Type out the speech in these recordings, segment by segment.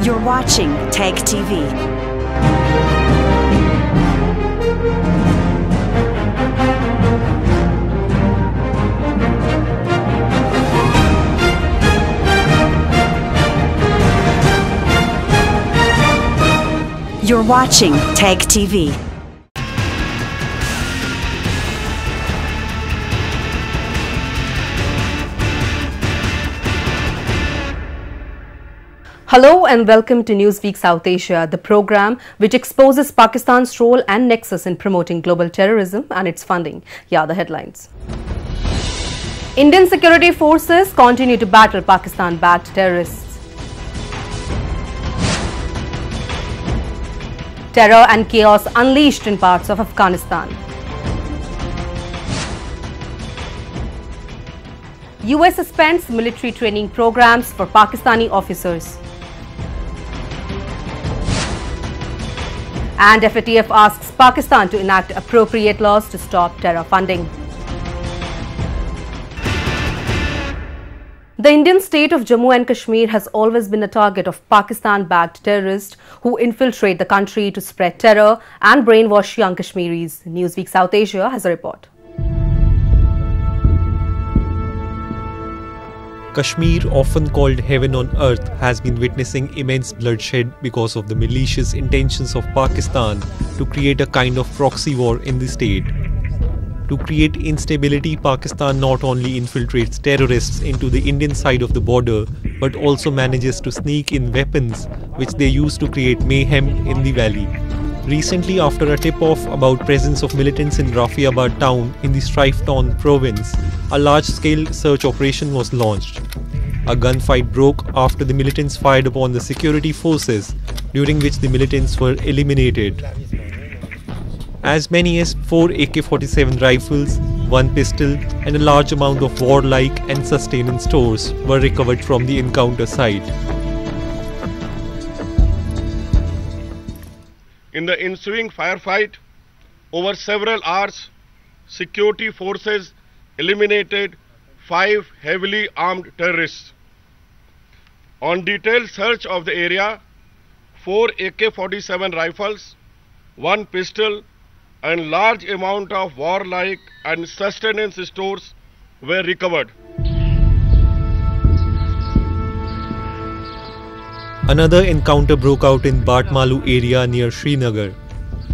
You're watching Tag TV. You're watching Tag TV. Hello and welcome to Newsweek South Asia, the program which exposes Pakistan's role and nexus in promoting global terrorism and its funding. Here are the headlines. Indian security forces continue to battle Pakistan-backed terrorists. Terror and chaos unleashed in parts of Afghanistan. US suspends military training programs for Pakistani officers. And FATF asks Pakistan to enact appropriate laws to stop terror funding. The Indian state of Jammu and Kashmir has always been a target of Pakistan-backed terrorists who infiltrate the country to spread terror and brainwash young Kashmiris. Newsweek South Asia has a report. Kashmir, often called heaven on earth, has been witnessing immense bloodshed because of the malicious intentions of Pakistan to create a kind of proxy war in the state. To create instability, Pakistan not only infiltrates terrorists into the Indian side of the border, but also manages to sneak in weapons which they use to create mayhem in the valley. Recently, after a tip-off about presence of militants in Rafiabad town in the strife-torn province, a large-scale search operation was launched. A gunfight broke after the militants fired upon the security forces, during which the militants were eliminated. As many as 4 AK-47 rifles, 1 pistol and a large amount of warlike and sustenance stores were recovered from the encounter site. In the ensuing firefight, over several hours, security forces eliminated 5 heavily armed terrorists. On detailed search of the area, 4 AK-47 rifles, 1 pistol and large amount of warlike and sustenance stores were recovered. Another encounter broke out in Batmalu area near Srinagar.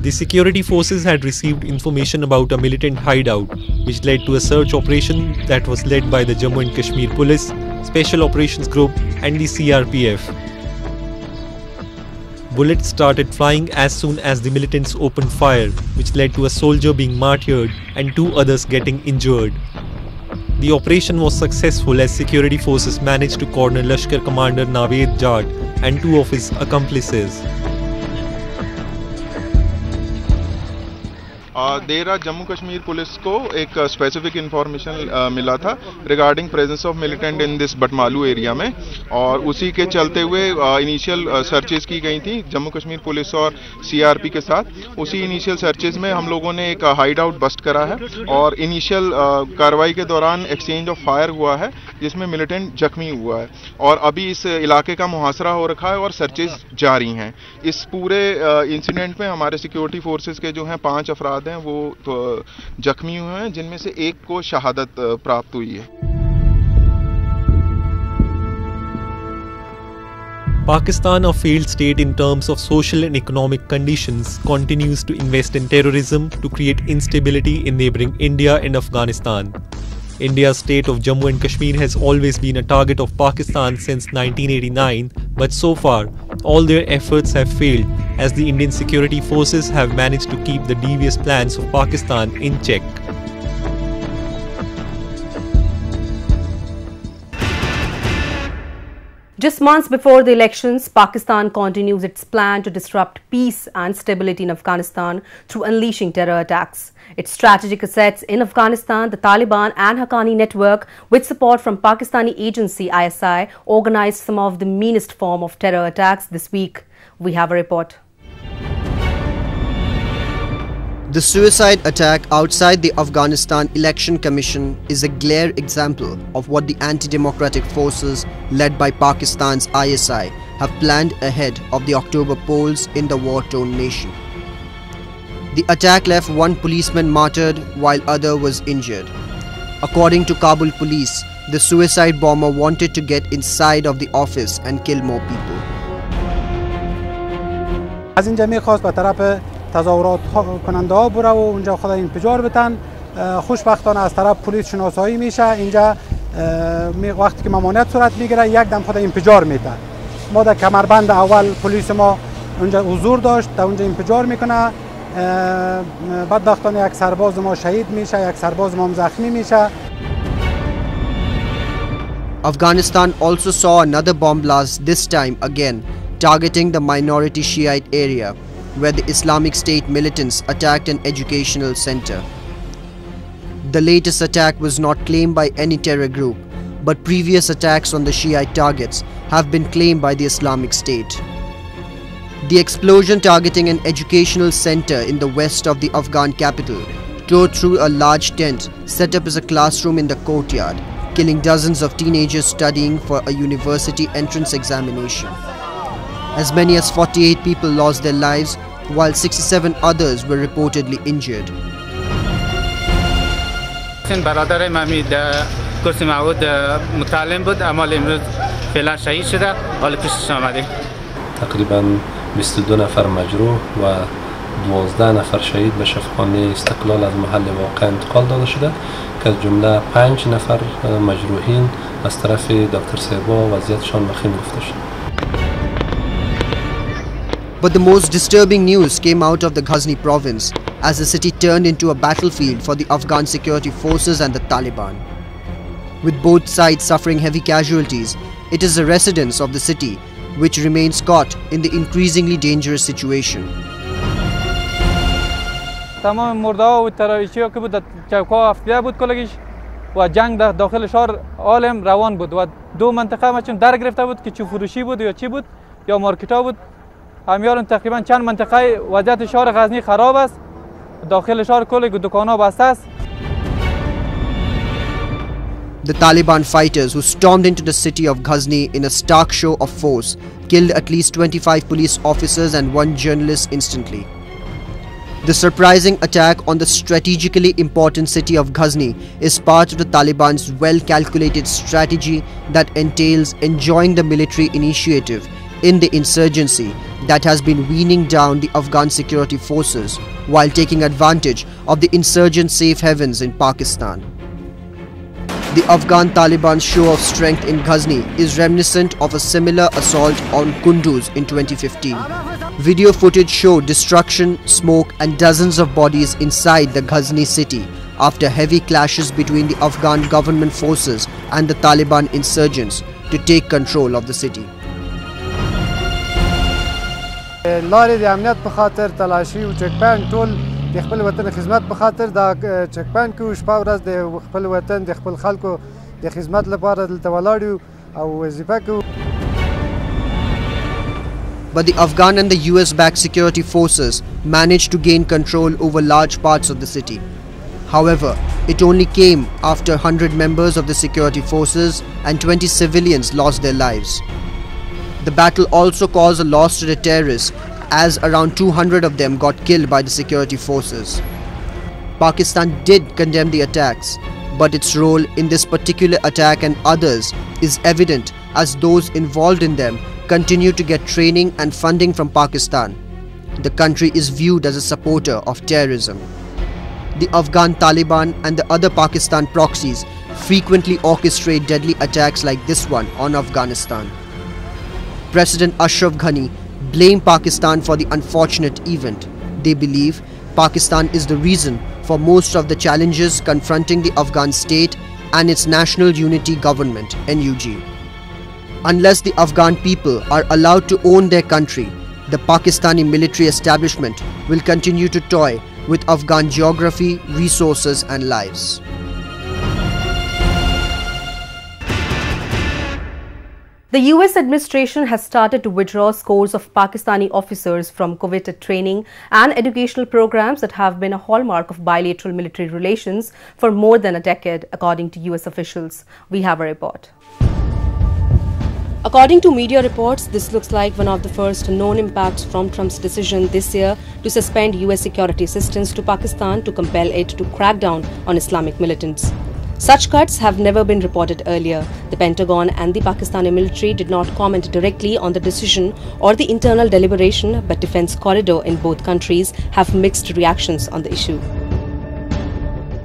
The security forces had received information about a militant hideout, which led to a search operation that was led by the Jammu and Kashmir Police, Special Operations Group and the CRPF. Bullets started flying as soon as the militants opened fire, which led to a soldier being martyred and 2 others getting injured. The operation was successful as security forces managed to corner Lashkar commander Naved Jat and 2 of his accomplices. देर रात Jammu Kashmir police को एक specific information मिला था regarding presence of militant in this Batmaloo area में, और उसी के चलते हुए इनिशियल सर्चेस की गई थी जम्मू कश्मीर पुलिस और सीआरपी के साथ। उसी इनिशियल सर्चेस में हम लोगों ने एक हाइड आउट बस्ट करा है और इनिशियल कार्रवाई के दौरान एक्सचेंज ऑफ फायर हुआ है जिसमें मिलिटेंट जख्मी हुआ है और अभी इस इलाके का मुहासरा हो रखा है और सर्चेस जारी हैं। इस पूरे इंसिडेंट में हमारे सिक्योरिटी फोर्सेस के जो हैं 5 अफराद हैं वो तो जख्मी हुए हैं, जिनमें से 1 को शहादत प्राप्त हुई है। Pakistan, a failed state in terms of social and economic conditions, continues to invest in terrorism to create instability in neighboring India and Afghanistan. India's state of Jammu and Kashmir has always been a target of Pakistan since 1989, but so far, all their efforts have failed as the Indian security forces have managed to keep the devious plans of Pakistan in check. Just months before the elections, Pakistan continues its plan to disrupt peace and stability in Afghanistan through unleashing terror attacks. Its strategic assets in Afghanistan, the Taliban and Haqqani network, with support from Pakistani agency ISI, organized some of the meanest form of terror attacks this week. We have a report. The suicide attack outside the Afghanistan Election Commission is a glaring example of what the anti-democratic forces led by Pakistan's ISI have planned ahead of the October polls in the war-torn nation. The attack left one policeman martyred while other was injured. According to Kabul police, the suicide bomber wanted to get inside of the office and kill more people. از اینجا میخواست به طرف تظاهرات کننده ها بره و اونجا خود انفجار بتن. خوشبختانه از طرف پلیس شناسایی میشه. اینجا وقتی که ممانعت صورت میگیره یک دم خود انفجار میده. ما در کمربند اول پلیس ما اونجا حضور داشت، در اونجا انفجار میکنه. بدبختانه یک سرباز ما شهید میشه، یک سرباز ما زخمی میشه. Afghanistan also saw another bomb blast, this time again targeting the minority Shiite area where the Islamic State militants attacked an educational center. The latest attack was not claimed by any terror group, but previous attacks on the Shiite targets have been claimed by the Islamic State. The explosion targeting an educational center in the west of the Afghan capital tore through a large tent set up as a classroom in the courtyard, killing dozens of teenagers studying for a university entrance examination. As many as 48 people lost their lives, while 67 others were reportedly injured. برادر ممی کرسی معود متعلم بود، اما امروز فعلا شهید شده، حال پیشش آمده. تقریبا 22 نفر مجروح و 12 نفر شهید به شفاخانه استقلال از محل واقع انتقال داده شده که از جمله 5 نفر مجروحین از طرف دکتر سیبا وضعیتشان وخیم گفته شد. But the most disturbing news came out of the Ghazni province as the city turned into a battlefield for the Afghan security forces and the Taliban. With both sides suffering heavy casualties, it is the residents of the city which remains caught in the increasingly dangerous situation. تمام مرده‌ها و تراویشی‌ها که بود چوک‌ها افتیده بود کلگیش و جنگ در داخل شهر عالم روان بود و دو منطقه مچون در گرفته بود که چو فروشی بود یا چی بود یا مارکت‌ها بود. همیارن تقریبا چند منطقه وضعیت شهر غزنی خراب است. داخل شهر کل دکان‌ها بسته است. The Taliban fighters who stormed into the city of Ghazni in a stark show of force killed at least 25 police officers and one journalist instantly. The surprising attack on the strategically important city of Ghazni is part of the Taliban's well-calculated strategy that entails enjoying the military initiative in the insurgency that has been weaning down the Afghan security forces while taking advantage of the insurgent safe havens in Pakistan. The Afghan Taliban's show of strength in Ghazni is reminiscent of a similar assault on Kunduz in 2015. Video footage showed destruction, smoke and dozens of bodies inside the Ghazni city after heavy clashes between the Afghan government forces and the Taliban insurgents to take control of the city. لارې د امنیت په خاطر تلاشي او چک پاینټ ټول د خپل وطن خدمت په خاطر دا چک پاینټ کې شپه ورځ د خپل وطن د خپل خلکو د خدمت لپاره دلته ولاړ یو او وظیفه کوو. But the Afghan and the US-backed security forces managed to gain control over large parts of the city. However, it only came after 100 members of the security forces and 20 civilians lost their lives. The battle also caused a loss to the terrorists as around 200 of them got killed by the security forces. Pakistan did condemn the attacks, but its role in this particular attack and others is evident as those involved in them continue to get training and funding from Pakistan. The country is viewed as a supporter of terrorism. The Afghan Taliban and the other Pakistan proxies frequently orchestrate deadly attacks like this one on Afghanistan. President Ashraf Ghani blamed Pakistan for the unfortunate event. They believe Pakistan is the reason for most of the challenges confronting the Afghan state and its National Unity Government (NUG). Unless the Afghan people are allowed to own their country, the Pakistani military establishment will continue to toy with Afghan geography, resources and lives. The US administration has started to withdraw scores of Pakistani officers from coveted training and educational programs that have been a hallmark of bilateral military relations for more than a decade, according to US officials. We have a report. According to media reports, this looks like one of the first known impacts from Trump's decision this year to suspend US security assistance to Pakistan to compel it to crack down on Islamic militants. Such cuts have never been reported earlier. The Pentagon and the Pakistani military did not comment directly on the decision or the internal deliberation, but defense corridor in both countries have mixed reactions on the issue.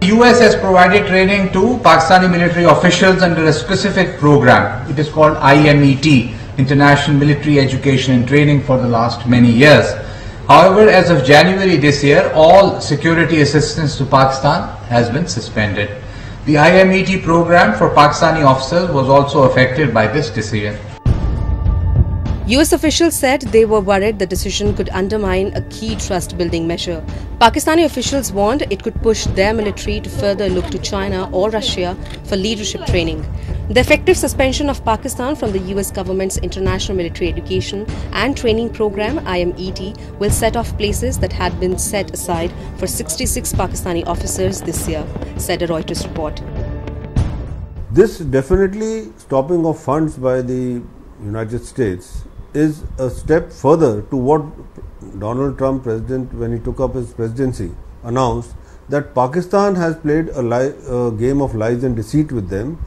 The US has provided training to Pakistani military officials under a specific program. It is called IMET, International Military Education and Training, for the last many years. However, as of January this year, all security assistance to Pakistan has been suspended. The IMET program for Pakistani officers was also affected by this decision. US officials said they were worried the decision could undermine a key trust-building measure. Pakistani officials warned it could push their military to further look to China or Russia for leadership training. The effective suspension of Pakistan from the US government's International Military Education and Training Program (IMET) will set off places that had been set aside for 66 Pakistani officers this year, said a Reuters report. This definitely stopping of funds by the United States is a step further to what Donald Trump, president, when he took up his presidency, announced that Pakistan has played a game of lies and deceit with them,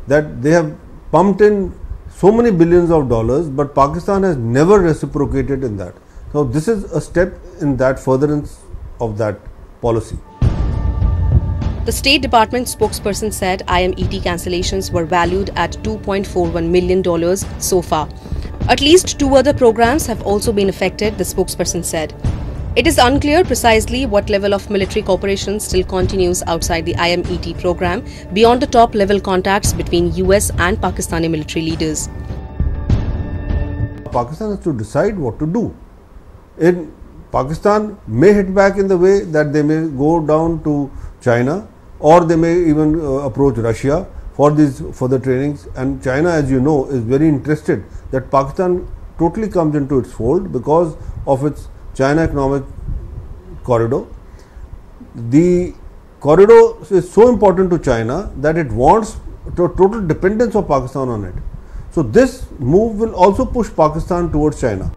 that they have pumped in so many billions of dollars, but Pakistan has never reciprocated in that. So this is a step in that furtherance of that policy. The State Department spokesperson said IMET cancellations were valued at $2.41 million so far. At least 2 other programs have also been affected, the spokesperson said. It is unclear precisely what level of military cooperation still continues outside the IMET program beyond the top-level contacts between US and Pakistani military leaders. Pakistan has to decide what to do. Pakistan may hit back in the way that they may go down to China, or they may even approach Russia for the trainings, and China, as you know, is very interested that Pakistan totally comes into its fold because of its China economic corridor. The corridor is so important to China that it wants total dependence of Pakistan on it. So this move will also push Pakistan towards China.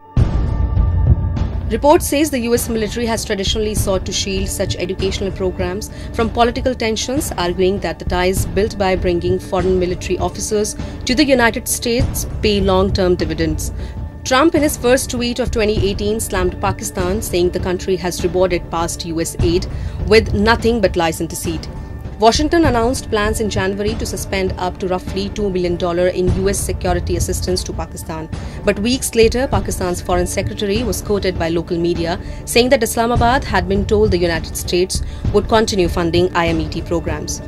Report says the US military has traditionally sought to shield such educational programs from political tensions, arguing that the ties built by bringing foreign military officers to the United States pay long-term dividends. Trump, in his first tweet of 2018, slammed Pakistan, saying the country has rewarded past US aid with nothing but lies and deceit. Washington announced plans in January to suspend up to roughly $2 million in US security assistance to Pakistan. But weeks later, Pakistan's foreign secretary was quoted by local media saying that Islamabad had been told the United States would continue funding IMET programs.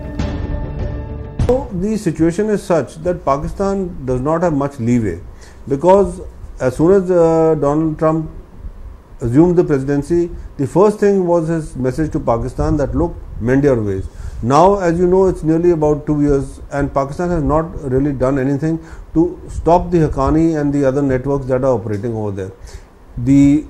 The situation is such that Pakistan does not have much leeway, because as soon as Donald Trump assumed the presidency, the first thing was his message to Pakistan that, look, mend your ways. Now, as you know, it's nearly about 2 years and Pakistan has not really done anything to stop the Haqqani and the other networks that are operating over there. The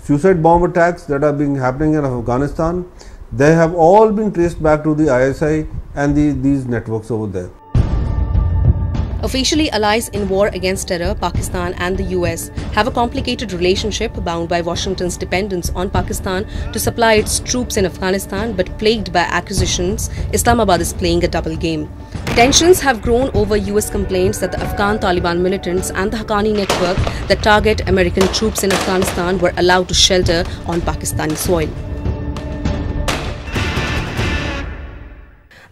suicide bomb attacks that are happening in Afghanistan, they have all been traced back to the ISI and these networks over there. Officially allies in war against terror, Pakistan and the US have a complicated relationship bound by Washington's dependence on Pakistan to supply its troops in Afghanistan, but plagued by accusations Islamabad is playing a double game. Tensions have grown over US complaints that the Afghan Taliban militants and the Haqqani network that target American troops in Afghanistan were allowed to shelter on Pakistani soil.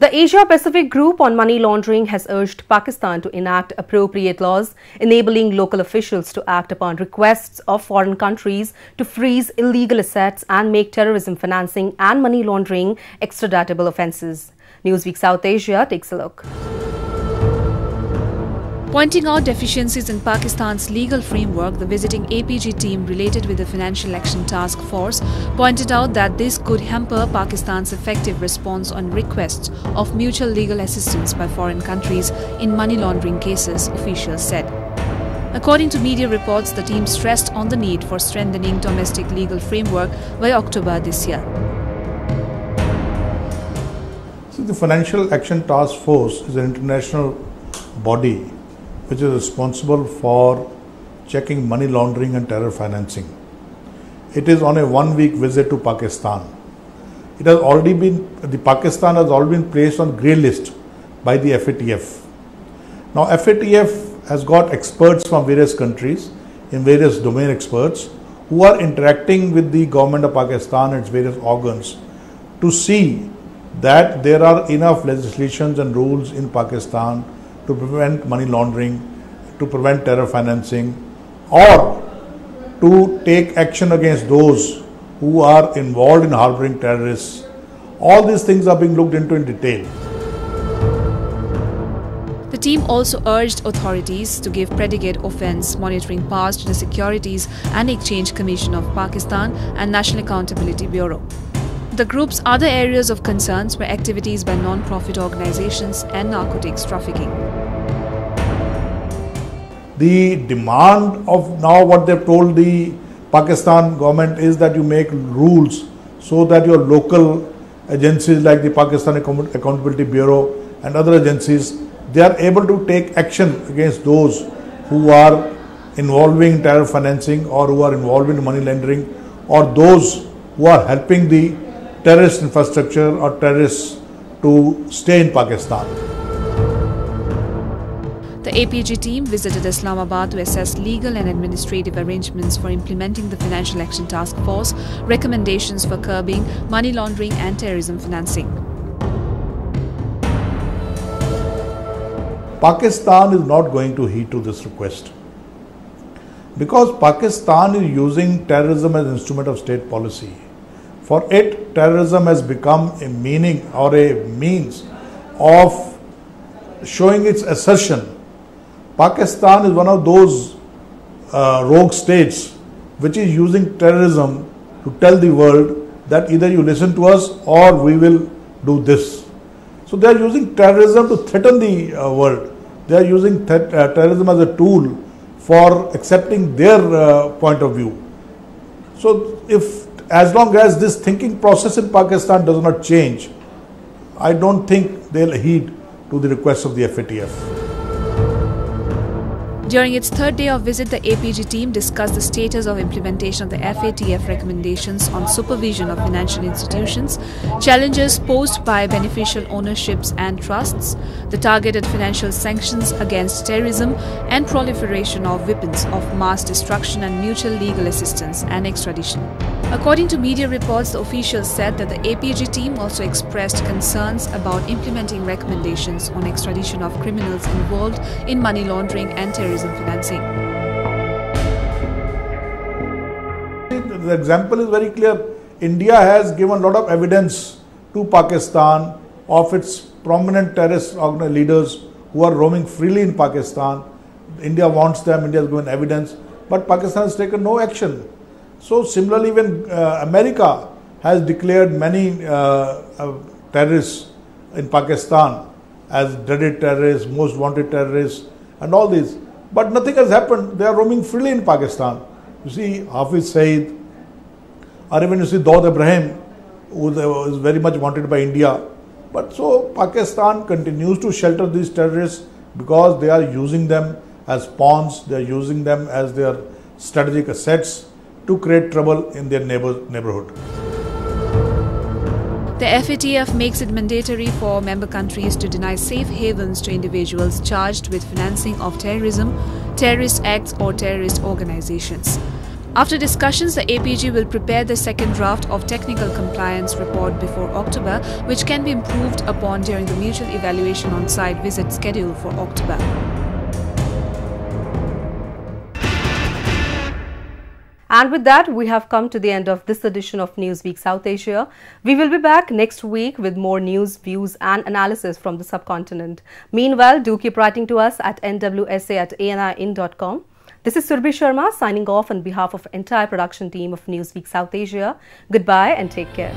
The Asia-Pacific Group on Money Laundering has urged Pakistan to enact appropriate laws enabling local officials to act upon requests of foreign countries to freeze illegal assets and make terrorism financing and money laundering extraditable offences. Newsweek South Asia takes a look. Pointing out deficiencies in Pakistan's legal framework, the visiting APG team related with the Financial Action Task Force pointed out that this could hamper Pakistan's effective response on requests of mutual legal assistance by foreign countries in money laundering cases, officials said. According to media reports, the team stressed on the need for strengthening domestic legal framework by October this year. See, the Financial Action Task Force is an international body which is responsible for checking money laundering and terror financing. It is on a 1-week visit to Pakistan. Pakistan has already been placed on grey list by the FATF. Now FATF has got experts from various countries, in various domain experts, who are interacting with the government of Pakistan and its various organs to see that there are enough legislations and rules in Pakistan to prevent money laundering, to prevent terror financing, or to take action against those who are involved in harboring terrorists. All these things are being looked into in detail. The team also urged authorities to give predicate offence monitoring powers to the Securities and Exchange Commission of Pakistan and National Accountability Bureau. The group's other areas of concerns were activities by non-profit organizations and narcotics trafficking. The demand of now what they've told the Pakistan government is that you make rules so that your local agencies like the Pakistan Accountability Bureau and other agencies, they are able to take action against those who are involving terror financing or who are involved in money laundering, or those who are helping the terrorist infrastructure or terrorists to stay in Pakistan. The APG team visited Islamabad to assess legal and administrative arrangements for implementing the Financial Action Task Force recommendations for curbing money laundering and terrorism financing. Pakistan is not going to heed to this request because Pakistan is using terrorism as an instrument of state policy. For it, terrorism has become a meaning or a means of showing its assertion. Pakistan is one of those rogue states which is using terrorism to tell the world that either you listen to us or we will do this. So they are using terrorism to threaten the world. They are using terrorism as a tool for accepting their point of view. So as long as this thinking process in Pakistan does not change, I don't think they'll heed to the request of the FATF. During its third day of visit, the APG team discussed the status of implementation of the FATF recommendations on supervision of financial institutions, challenges posed by beneficial ownerships and trusts, the targeted financial sanctions against terrorism, and proliferation of weapons of mass destruction and mutual legal assistance and extradition. According to media reports, the officials said that the APG team also expressed concerns about implementing recommendations on extradition of criminals involved in money laundering and terrorism financing. The example is very clear. India has given a lot of evidence to Pakistan of its prominent terrorist leaders who are roaming freely in Pakistan. India wants them, India has given evidence, but Pakistan has taken no action. So similarly, when America has declared many terrorists in Pakistan as dreaded terrorists, most wanted terrorists and all these, but nothing has happened. They are roaming freely in Pakistan. You see Hafiz Saeed, or even you see Dawood Ibrahim, who is very much wanted by India. But so Pakistan continues to shelter these terrorists because they are using them as pawns, they are using them as their strategic assets to create trouble in their neighborhood. The FATF makes it mandatory for member countries to deny safe havens to individuals charged with financing of terrorism, terrorist acts or terrorist organizations. After discussions, the APG will prepare the second draft of technical compliance report before October, which can be improved upon during the mutual evaluation on-site visit scheduled for October. And with that, we have come to the end of this edition of Newsweek South Asia. We will be back next week with more news, views and analysis from the subcontinent. Meanwhile, do keep writing to us at nwsa@anin.com. This is Surbhi Sharma signing off on behalf of the entire production team of Newsweek South Asia. Goodbye and take care.